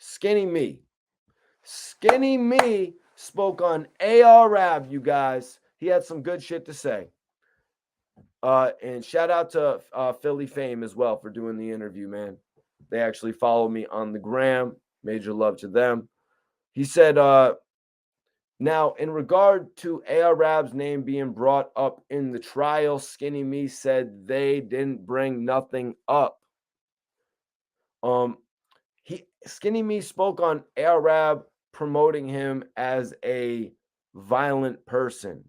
Skinny Me. Skinny Me spoke on ARAB, you guys. He had some good shit to say. And shout out to Philly Fame as well for doing the interview, man. They actually follow me on the gram. Major love to them. He said, now, in regard to ARAB's name being brought up in the trial, Skinny Me said they didn't bring nothing up. Skinny Me spoke on ARAB promoting him as a violent person.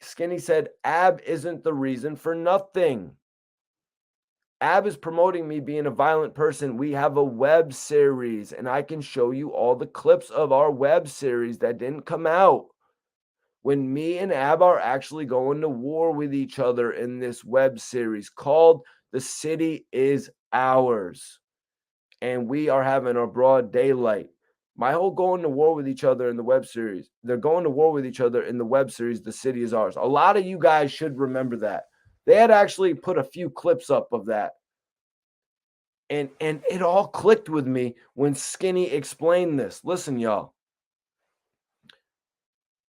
Skinny said, Ab isn't the reason for nothing. Ab is promoting me being a violent person. We have a web series, and I can show you all the clips of our web series that didn't come out. When me and Ab are actually going to war with each other in this web series called The City Is Ours. And we are having a broad daylight. My whole going to war with each other in the web series. They're going to war with each other in the web series, The City Is Ours. A lot of you guys should remember that. They had actually put a few clips up of that. And it all clicked with me when Skinny explained this. Listen, y'all.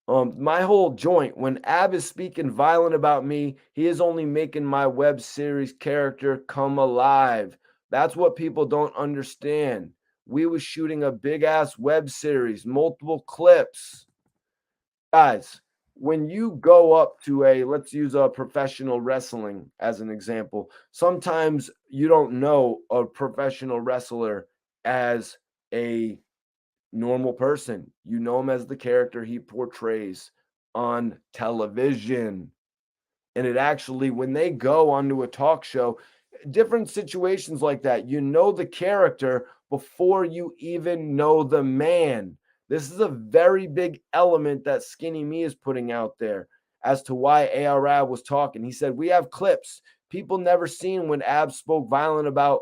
My whole joint, when Ab is speaking violent about me, he is only making my web series character come alive. That's what people don't understand. We was shooting a big ass web series, multiple clips. Guys, when you go up to let's use a professional wrestling as an example. Sometimes you don't know a professional wrestler as a normal person. You know him as the character he portrays on television. And it actually, when they go onto a talk show, different situations like that, you know the character before you even know the man. This is a very big element that Skinny Me is putting out there as to why ARAB was talking. He said, we have clips. People never seen when Ab spoke violent about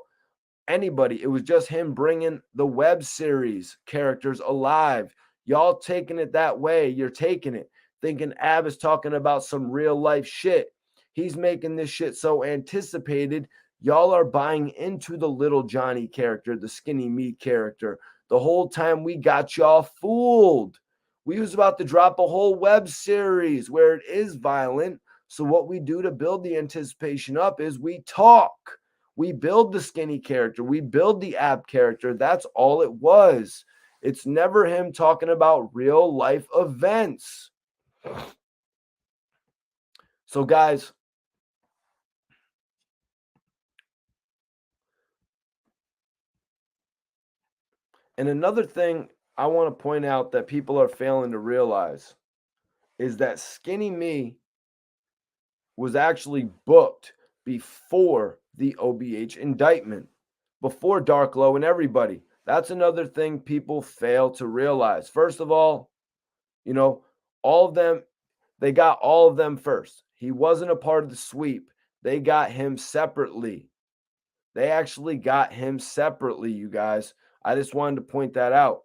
anybody. It was just him bringing the web series characters alive. Y'all taking it that way. You're taking it thinking Ab is talking about some real life shit. He's making this shit so anticipated. Y'all are buying into the little Johnny character, the Skinny Me character. The whole time we got y'all fooled. We was about to drop a whole web series where it is violent. So what we do to build the anticipation up is we talk. We build the Skinny character. We build the Ab character. That's all it was. It's never him talking about real life events. So, guys, and another thing I want to point out that people are failing to realize is that Skinny Me was actually booked before the OBH indictment, before Dark Low and everybody. That's another thing people fail to realize. First of all, all of them, they got all of them first. He wasn't a part of the sweep. They got him separately. They actually got him separately, you guys. I just wanted to point that out.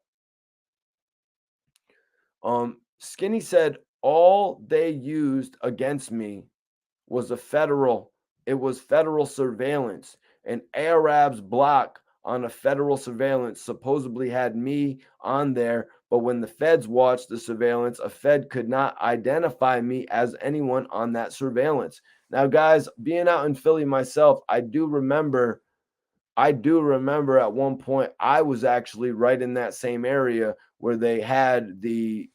Skinny said all they used against me was federal surveillance. And ARAB's block on a federal surveillance supposedly had me on there, but when the feds watched the surveillance, a Fed could not identify me as anyone on that surveillance. Now, guys, being out in Philly myself, I do remember at one point I was actually right in that same area where they had the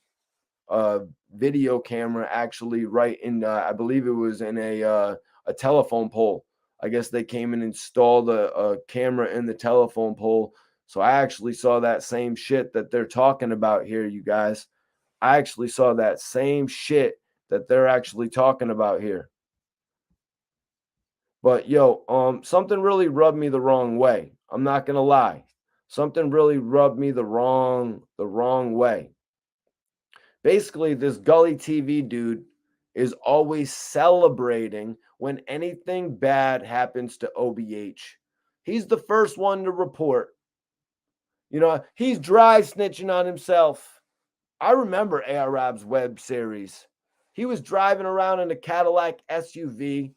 video camera actually right in, I believe it was in a telephone pole. I guess they came and installed a camera in the telephone pole. So I actually saw that same shit that they're talking about here, you guys. I actually saw that same shit that they're actually talking about here. But something really rubbed me the wrong way. I'm not gonna lie. Something really rubbed me the wrong way. Basically, this Gully TV dude is always celebrating when anything bad happens to OBH. He's the first one to report. He's dry snitching on himself. I remember ARAB's web series. He was driving around in a Cadillac SUV.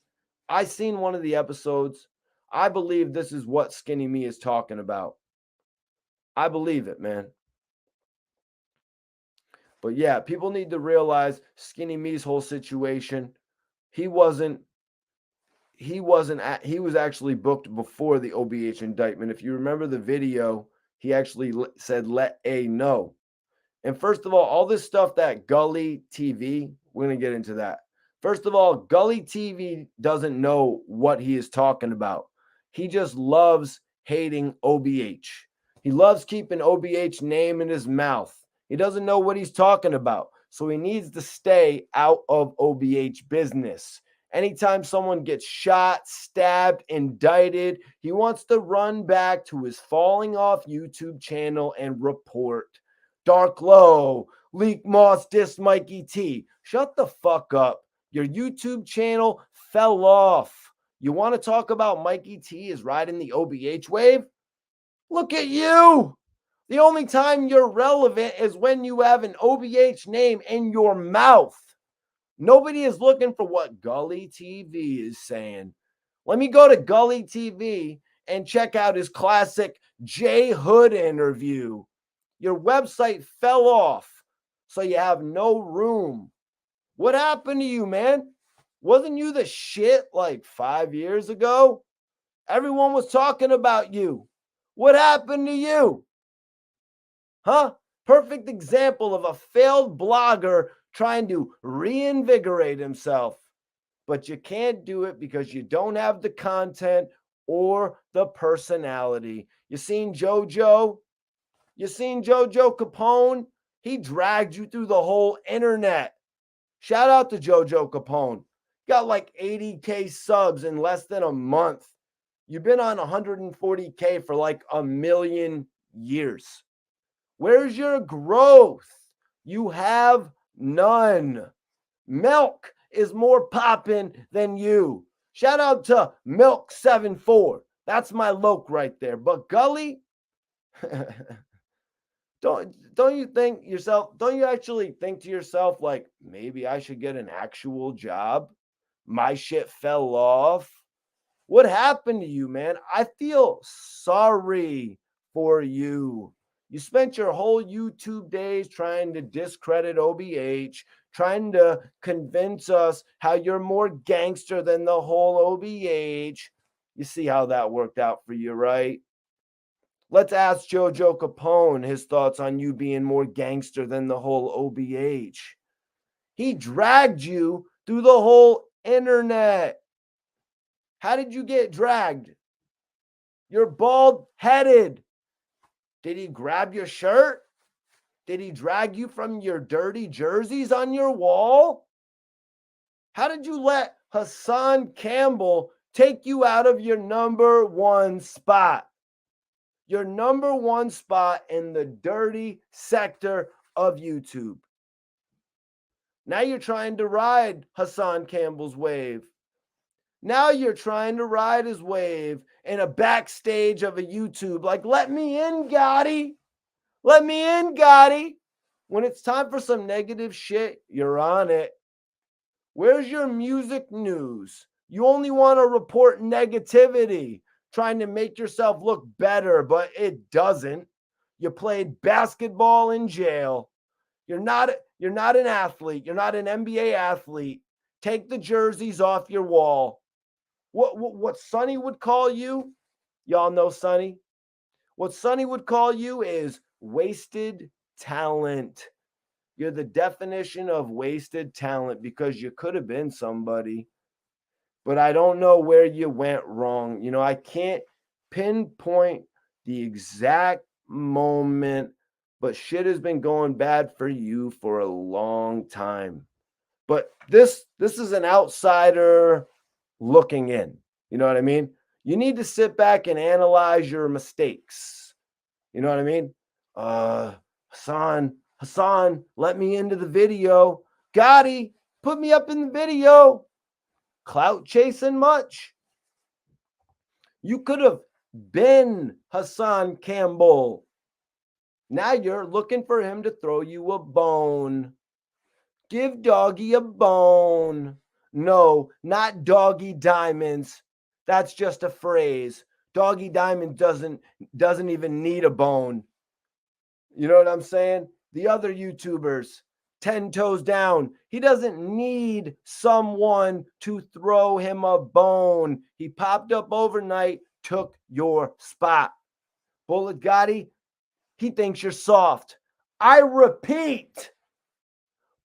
I seen one of the episodes. I believe this is what Skinny Me is talking about. I believe it, man. But yeah, people need to realize Skinny Me's whole situation. He wasn't he was actually booked before the OBH indictment. If you remember the video, he actually said let A know. And first of all this stuff that Gully TV, we're going to get into that. First of all, Gully TV doesn't know what he is talking about. He just loves hating OBH. He loves keeping OBH name in his mouth. He doesn't know what he's talking about. So he needs to stay out of OBH business. Anytime someone gets shot, stabbed, indicted, he wants to run back to his falling off YouTube channel and report. Dark Low, Leak Moss, Diss Mikey T. Shut the fuck up. Your YouTube channel fell off. You want to talk about Mikey T is riding the OBH wave? Look at you. The only time you're relevant is when you have an OBH name in your mouth. Nobody is looking for what Gully TV is saying. Let me go to Gully TV and check out his classic J Hood interview. Your website fell off, so you have no room. What happened to you, man? Wasn't you the shit like 5 years ago? Everyone was talking about you. What happened to you? Huh? Perfect example of a failed blogger trying to reinvigorate himself. But you can't do it because you don't have the content or the personality. You seen JoJo? You seen JoJo Capone? He dragged you through the whole internet. Shout out to JoJo Capone. Got like 80K subs in less than a month. You've been on 140K for like a million years. Where's your growth? You have none. Milk is more poppin' than you. Shout out to Milk74. That's my loc right there. But Gully, don't you think yourself, don't you actually think to yourself, like, maybe I should get an actual job? My shit fell off. What happened to you, man? I feel sorry for you. You spent your whole YouTube days trying to discredit OBH, trying to convince us how you're more gangster than the whole OBH. You see how that worked out for you, right? Let's ask JoJo Capone his thoughts on you being more gangster than the whole OBH. He dragged you through the whole internet. How did you get dragged? You're bald-headed. Did he grab your shirt? Did he drag you from your dirty jerseys on your wall? How did you let Hassan Campbell take you out of your number one spot? Your number one spot in the dirty sector of YouTube. Now you're trying to ride Hassan Campbell's wave. Now you're trying to ride his wave in a backstage of a YouTube. Like, let me in, Gotti. Let me in, Gotti. When it's time for some negative shit, you're on it. Where's your music news? You only want to report negativity, trying to make yourself look better, but it doesn't. You played basketball in jail. You're not an athlete. You're not an NBA athlete. Take the jerseys off your wall. What Sonny would call you, y'all know Sonny. What Sonny would call you is wasted talent. You're the definition of wasted talent because you could have been somebody. But I don't know where you went wrong. You know, I can't pinpoint the exact moment, but shit has been going bad for you for a long time. But this is an outsider looking in. You know what I mean? You need to sit back and analyze your mistakes. You know what I mean? Hassan, let me into the video. Gotti, put me up in the video. Clout chasing much? You could have been Hassan Campbell. Now you're looking for him to throw you a bone. Give Doggy a bone. No, not Doggy Diamonds. That's just a phrase. Doggy Diamond doesn't even need a bone. You know what I'm saying? The other YouTubers, 10 toes down. He doesn't need someone to throw him a bone. He popped up overnight, took your spot. Bullet Gotti, he thinks you're soft. I repeat,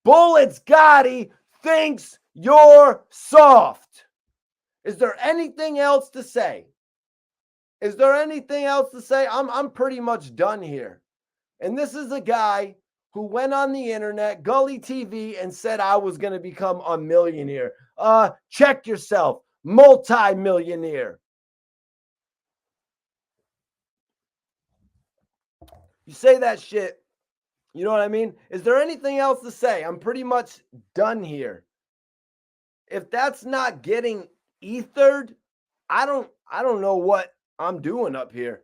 Bullets Gotti thinks you're soft. Is there anything else to say? Is there anything else to say? I'm pretty much done here. And this is a guy who went on the internet, Gully TV, and said I was going to become a millionaire. Check yourself, multi-millionaire. You say that shit, you know what I mean? Is there anything else to say? I'm pretty much done here. If that's not getting ethered, I don't know what I'm doing up here.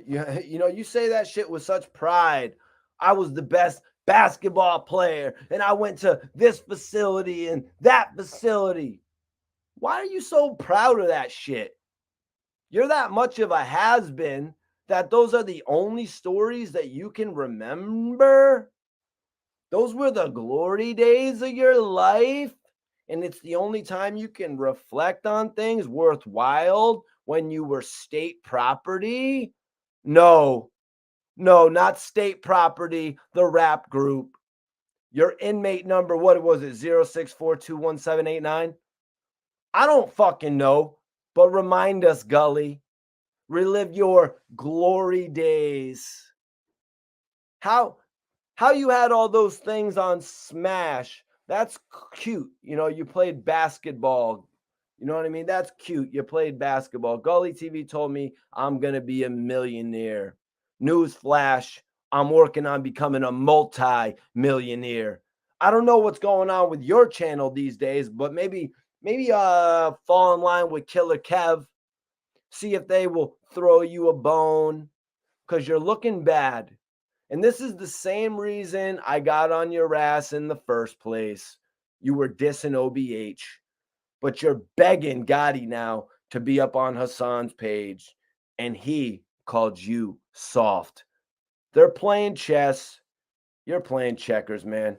You know, you say that shit with such pride. I was the best basketball player and I went to this facility and that facility. Why are you so proud of that shit? You're that much of a has-been that those are the only stories that you can remember? Those were the glory days of your life? And it's the only time you can reflect on things worthwhile when you were state property? No, not state property, the rap group. Your inmate number, what was it, 06421789? I don't fucking know, but remind us, Gully. Relive your glory days. How you had all those things on Smash. That's cute. You know, you played basketball. You know what I mean? That's cute. You played basketball. Gully TV told me I'm going to be a millionaire. Newsflash, I'm working on becoming a multi-millionaire. I don't know what's going on with your channel these days, but maybe fall in line with Killer Kev. See if they will throw you a bone because you're looking bad. And this is the same reason I got on your ass in the first place. You were dissing OBH, but you're begging Gotti now to be up on Hassan's page, and he called you soft. They're playing chess. You're playing checkers, man.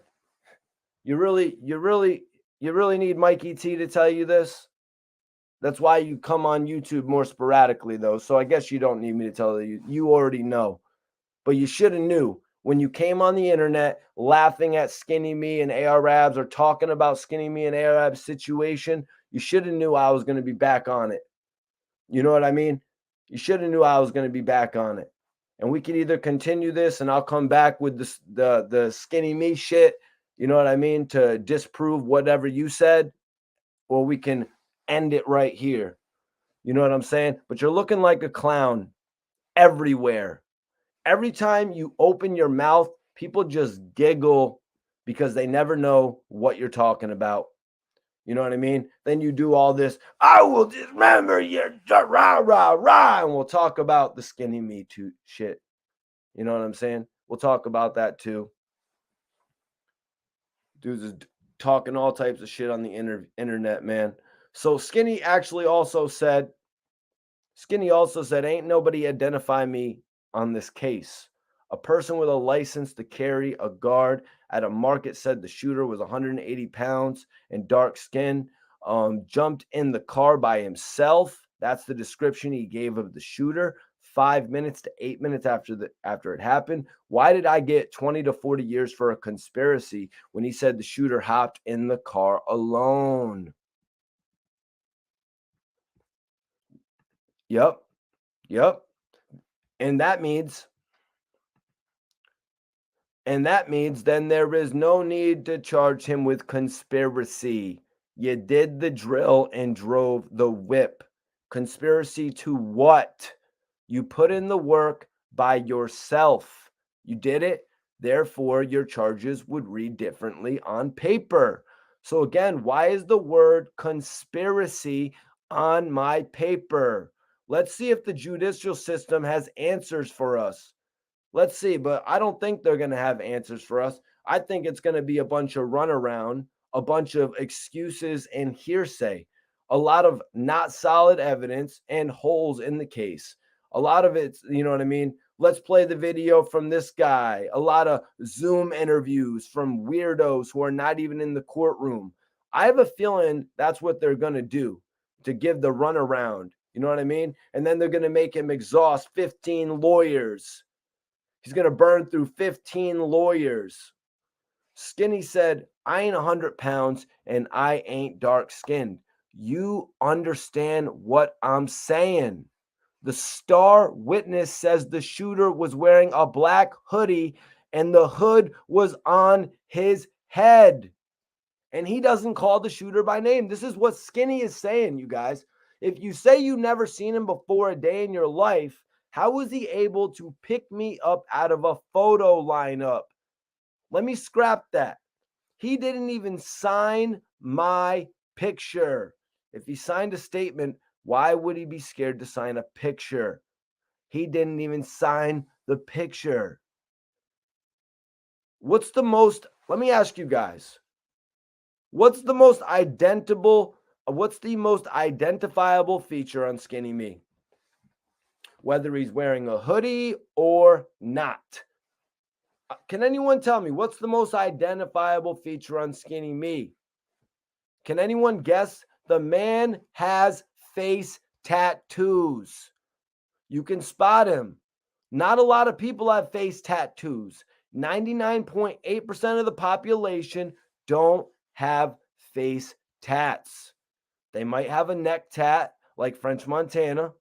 You really need Mikey T to tell you this? That's why you come on YouTube more sporadically, though. So I guess you don't need me to tell you. You already know. But you should have knew when you came on the internet laughing at Skinny Me and Arabs or talking about Skinny Me and Arabs situation. You should have knew I was going to be back on it. You know what I mean? You should have knew I was going to be back on it. And we could either continue this and I'll come back with the Skinny Me shit, you know what I mean, to disprove whatever you said, or we can end it right here. You know what I'm saying? But you're looking like a clown everywhere. Every time you open your mouth, people just giggle because they never know what you're talking about. You know what I mean? Then you do all this, I will dismember your rah, rah, rah, and we'll talk about the Skinny Me too shit. You know what I'm saying? We'll talk about that too. Dudes is talking all types of shit on the internet, man. So Skinny also said, ain't nobody identify me on this case. A person with a license to carry a guard at a market said the shooter was 180 pounds and dark skin, jumped in the car by himself. That's the description he gave of the shooter. 5 minutes to 8 minutes after it happened. Why did I get 20 to 40 years for a conspiracy when he said the shooter hopped in the car alone? Yep. And that means then there is no need to charge him with conspiracy. You did the drill and drove the whip. Conspiracy to what? You put in the work by yourself. You did it. Therefore, your charges would read differently on paper. So again, why is the word conspiracy on my paper? Let's see if the judicial system has answers for us. Let's see, but I don't think they're going to have answers for us. I think it's going to be a bunch of runaround, a bunch of excuses and hearsay. a lot of not solid evidence and holes in the case. A lot of it's, you know what I mean? Let's play the video from this guy. A lot of Zoom interviews from weirdos who are not even in the courtroom. I have a feeling that's what they're going to do to give the runaround. You know what I mean? And then they're going to make him exhaust 15 lawyers. He's going to burn through 15 lawyers. Skinny said, I ain't 100 pounds and I ain't dark skinned. You understand what I'm saying? The star witness says the shooter was wearing a black hoodie and the hood was on his head. And he doesn't call the shooter by name. This is what Skinny is saying, you guys. If you say you've never seen him before a day in your life, how was he able to pick me up out of a photo lineup? Let me scrap that. He didn't even sign my picture. If he signed a statement, why would he be scared to sign a picture? He didn't even sign the picture. Let me ask you guys, what's the most identifiable feature on Skinny Me? Whether he's wearing a hoodie or not. Can anyone tell me what's the most identifiable feature on Skinny Me? Can anyone guess? The man has face tattoos. You can spot him. Not a lot of people have face tattoos. 99.8% of the population don't have face tats. They might have a neck tat like French Montana.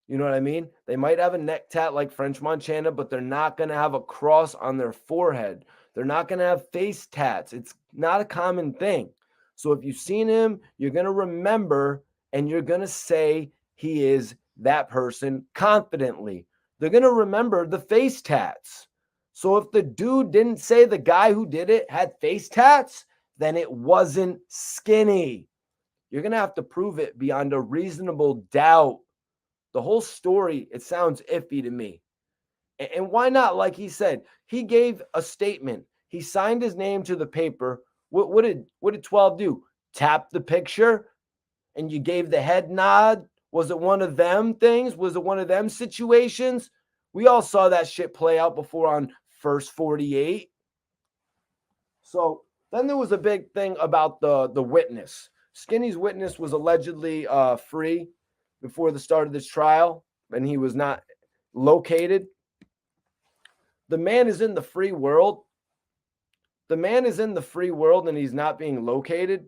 You know what I mean? They might have a neck tat like French Montana, but they're not going to have a cross on their forehead. They're not going to have face tats. It's not a common thing. So if you've seen him, you're going to remember and you're going to say he is that person confidently. They're going to remember the face tats. So if the dude didn't say the guy who did it had face tats, then it wasn't Skinny. You're going to have to prove it beyond a reasonable doubt. The whole story, it sounds iffy to me. And why not? Like he said, he gave a statement. He signed his name to the paper. What did 12 do? Tap the picture and you gave the head nod? Was it one of them things? Was it one of them situations? We all saw that shit play out before on First 48. So then there was a big thing about the witness. Skinny's witness was allegedly free before the start of this trial, and he was not located. The man is in the free world. The man is in the free world and he's not being located.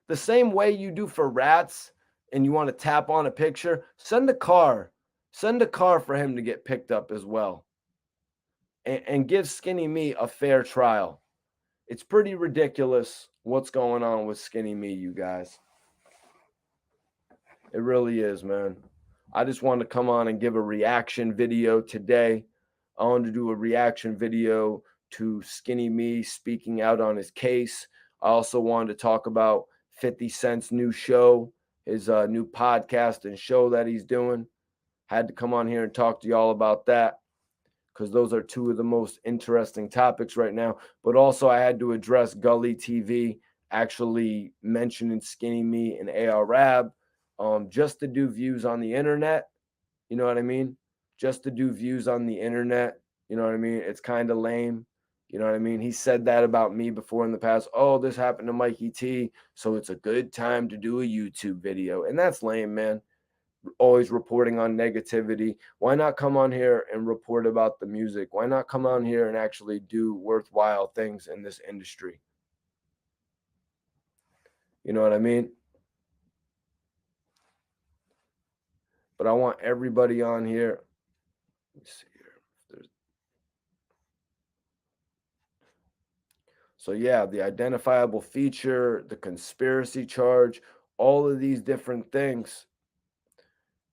The same way you do for rats and you want to tap on a picture, send a car. Send a car for him to get picked up as well. And give Skinny Me a fair trial. It's pretty ridiculous what's going on with Skinny Me, you guys. It really is, man. I just wanted to come on and give a reaction video today. I wanted to do a reaction video to Skinny Me speaking out on his case. I also wanted to talk about 50 Cent's new show, his new podcast and show that he's doing. Had to come on here and talk to y'all about that because those are two of the most interesting topics right now. But also I had to address Gully TV actually mentioning Skinny Me and Arab. Just to do views on the internet, you know what I mean? Just to do views on the internet, you know what I mean? It's kind of lame, you know what I mean? He said that about me before in the past. Oh, this happened to Mikey T, so it's a good time to do a YouTube video. And that's lame, man. Always reporting on negativity. Why not come on here and report about the music? Why not come on here and actually do worthwhile things in this industry? You know what I mean? But I want everybody on here. Let me see here. So yeah, the identifiable feature, the conspiracy charge, all of these different things.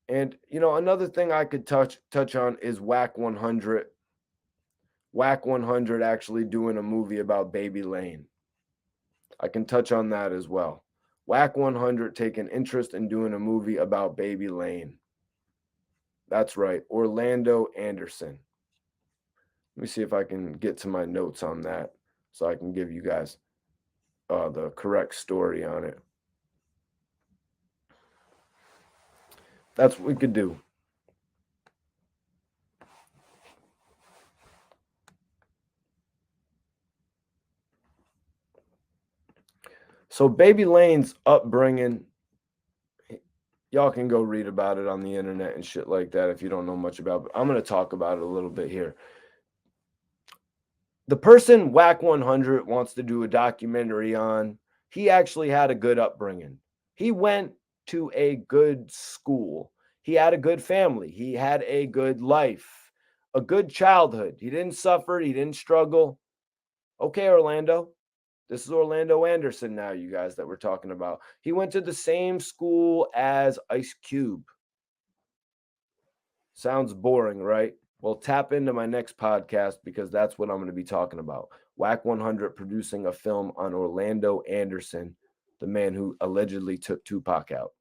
And you know, another thing I could touch on is Whack 100. Whack 100 actually doing a movie about Baby Lane. I can touch on that as well. Whack 100 taking interest in doing a movie about Baby Lane. That's right, Orlando Anderson. Let me see if I can get to my notes on that so I can give you guys. the correct story on it. That's what we could do. So Baby Lane's upbringing, y'all can go read about it on the internet and shit like that if you don't know much about it. But I'm going to talk about it a little bit here. The person Whack 100 wants to do a documentary on, he actually had a good upbringing. He went to a good school. He had a good family. He had a good life, a good childhood. He didn't suffer. He didn't struggle. Okay, Orlando. This is Orlando Anderson now, you guys, that we're talking about. He went to the same school as Ice Cube. Sounds boring, right? Well, tap into my next podcast because that's what I'm going to be talking about. Whack 100 producing a film on Orlando Anderson, the man who allegedly took Tupac out.